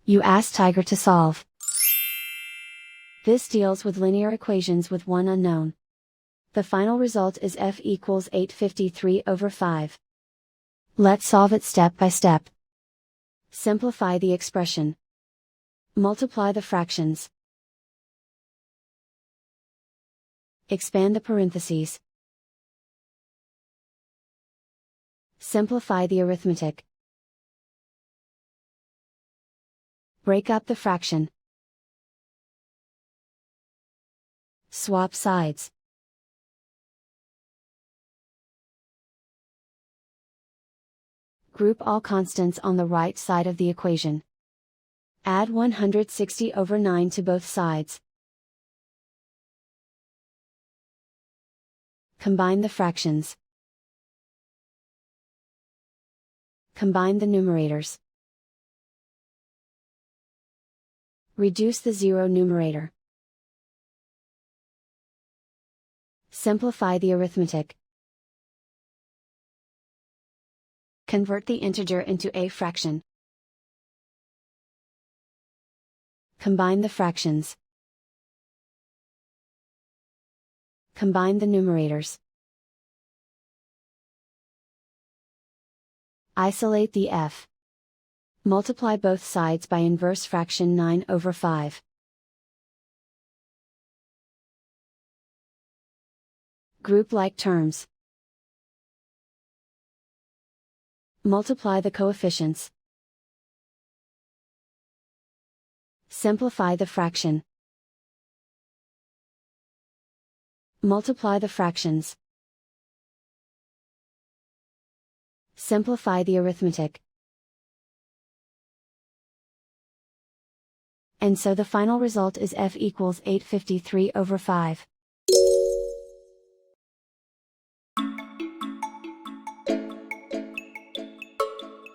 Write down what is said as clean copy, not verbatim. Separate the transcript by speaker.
Speaker 1: You ask Tiger to solve. This deals with linear equations with one unknown. The final result is f equals 853/5. Let's solve it step by step. Simplify the expression. Multiply the fractions. Expand the parentheses. Simplify the arithmetic. Break up the fraction. Swap sides. Group all constants on the right side of the equation. Add 160/9 to both sides. Combine the fractions. Combine the numerators. Reduce the zero numerator. Simplify the arithmetic. Convert the integer into a fraction. Combine the fractions. Combine the numerators. Isolate the f. Multiply both sides by inverse fraction 9/5. Group like terms. Multiply the coefficients. Simplify the fraction. Multiply the fractions. Simplify the arithmetic. And so the final result is f equals 853/5.